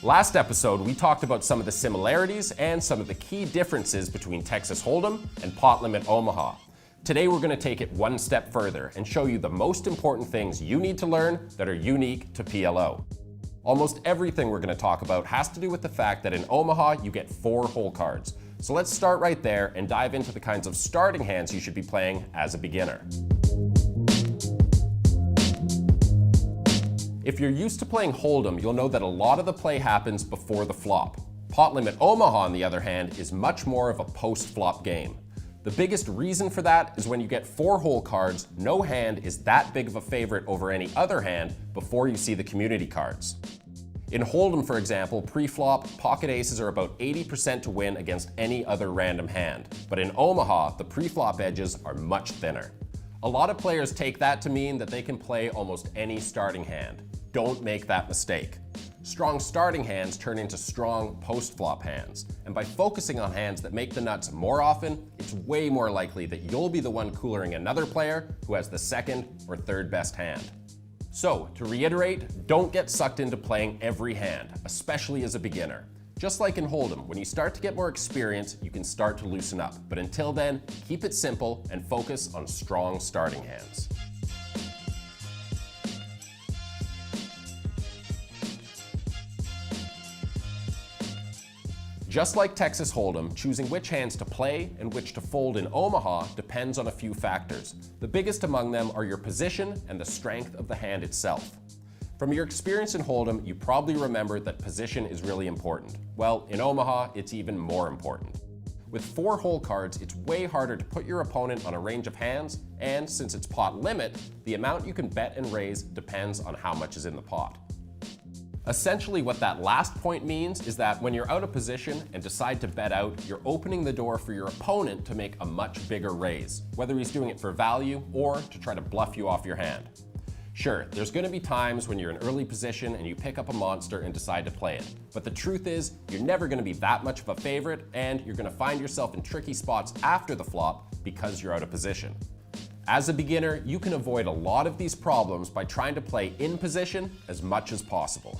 Last episode, we talked about some of the similarities and some of the key differences between Texas Hold'em and Pot Limit Omaha. Today, we're going to take it one step further and show you the most important things you need to learn that are unique to PLO. Almost everything we're going to talk about has to do with the fact that in Omaha, you get 4 hole cards. So let's start right there and dive into the kinds of starting hands you should be playing as a beginner. If you're used to playing Hold'em, you'll know that a lot of the play happens before the flop. Pot Limit Omaha, on the other hand, is much more of a post-flop game. The biggest reason for that is when you get 4 hole cards, no hand is that big of a favorite over any other hand before you see the community cards. In Hold'em, for example, pre-flop, pocket aces are about 80% to win against any other random hand. But in Omaha, the pre-flop edges are much thinner. A lot of players take that to mean that they can play almost any starting hand. Don't make that mistake. Strong starting hands turn into strong post-flop hands. And by focusing on hands that make the nuts more often, it's way more likely that you'll be the one coolering another player who has the second or third best hand. So, to reiterate, don't get sucked into playing every hand, especially as a beginner. Just like in Hold'em, when you start to get more experience, you can start to loosen up. But until then, keep it simple and focus on strong starting hands. Just like Texas Hold'em, choosing which hands to play and which to fold in Omaha depends on a few factors. The biggest among them are your position and the strength of the hand itself. From your experience in Hold'em, you probably remember that position is really important. Well, in Omaha, it's even more important. With 4 hole cards, it's way harder to put your opponent on a range of hands, and since it's pot limit, the amount you can bet and raise depends on how much is in the pot. Essentially, what that last point means is that when you're out of position and decide to bet out, you're opening the door for your opponent to make a much bigger raise, whether he's doing it for value or to try to bluff you off your hand. Sure, there's going to be times when you're in early position and you pick up a monster and decide to play it. But the truth is, you're never going to be that much of a favorite, and you're going to find yourself in tricky spots after the flop because you're out of position. As a beginner, you can avoid a lot of these problems by trying to play in position as much as possible.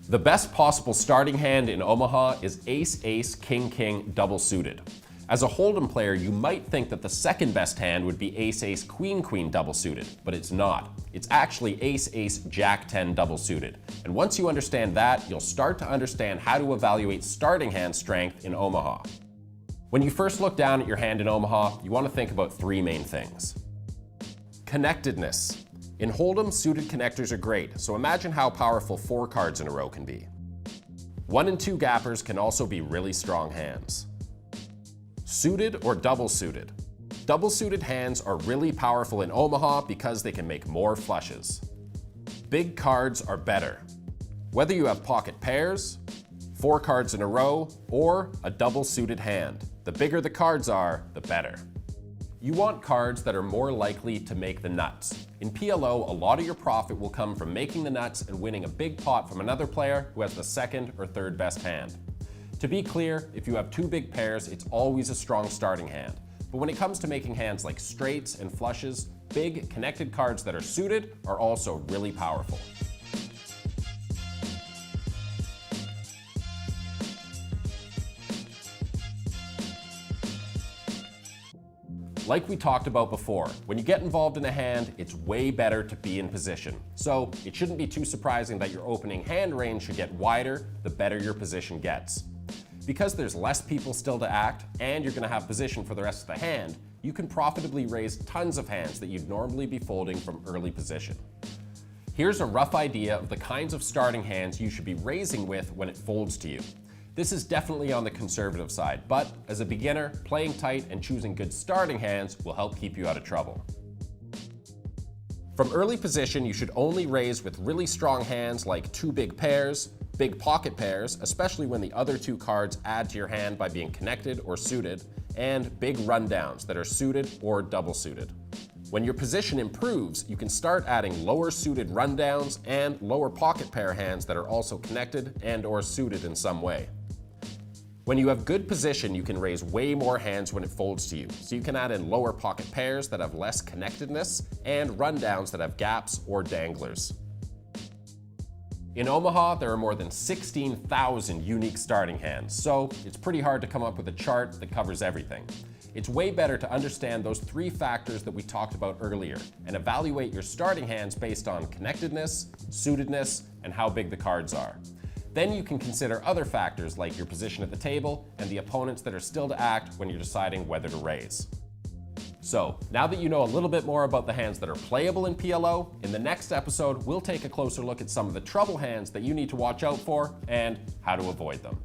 The best possible starting hand in Omaha is ace-ace, king-king, double suited. As a Hold'em player, you might think that the second best hand would be ace-ace, queen-queen double suited, but it's not. It's actually ace-ace, jack-10 double suited. And once you understand that, you'll start to understand how to evaluate starting hand strength in Omaha. When you first look down at your hand in Omaha, you want to think about 3 main things. Connectedness. In Hold'em, suited connectors are great, so imagine how powerful 4 cards in a row can be. 1 and 2 gappers can also be really strong hands. Suited or double suited. Double suited hands are really powerful in Omaha because they can make more flushes. Big cards are better. Whether you have pocket pairs, 4 cards in a row, or a double suited hand, the bigger the cards are, the better. You want cards that are more likely to make the nuts. In PLO, a lot of your profit will come from making the nuts and winning a big pot from another player who has the second or third best hand. To be clear, if you have 2 big pairs, it's always a strong starting hand. But when it comes to making hands like straights and flushes, big, connected cards that are suited are also really powerful. Like we talked about before, when you get involved in a hand, it's way better to be in position. So it shouldn't be too surprising that your opening hand range should get wider the better your position gets. Because there's less people still to act, and you're going to have position for the rest of the hand, you can profitably raise tons of hands that you'd normally be folding from early position. Here's a rough idea of the kinds of starting hands you should be raising with when it folds to you. This is definitely on the conservative side, but as a beginner, playing tight and choosing good starting hands will help keep you out of trouble. From early position, you should only raise with really strong hands like 2 big pairs, big pocket pairs, especially when the other 2 cards add to your hand by being connected or suited, and big rundowns that are suited or double suited. When your position improves, you can start adding lower suited rundowns and lower pocket pair hands that are also connected and or suited in some way. When you have good position, you can raise way more hands when it folds to you, so you can add in lower pocket pairs that have less connectedness and rundowns that have gaps or danglers. In Omaha, there are more than 16,000 unique starting hands, so it's pretty hard to come up with a chart that covers everything. It's way better to understand those 3 factors that we talked about earlier and evaluate your starting hands based on connectedness, suitedness, and how big the cards are. Then you can consider other factors like your position at the table and the opponents that are still to act when you're deciding whether to raise. So, now that you know a little bit more about the hands that are playable in PLO, in the next episode, we'll take a closer look at some of the trouble hands that you need to watch out for and how to avoid them.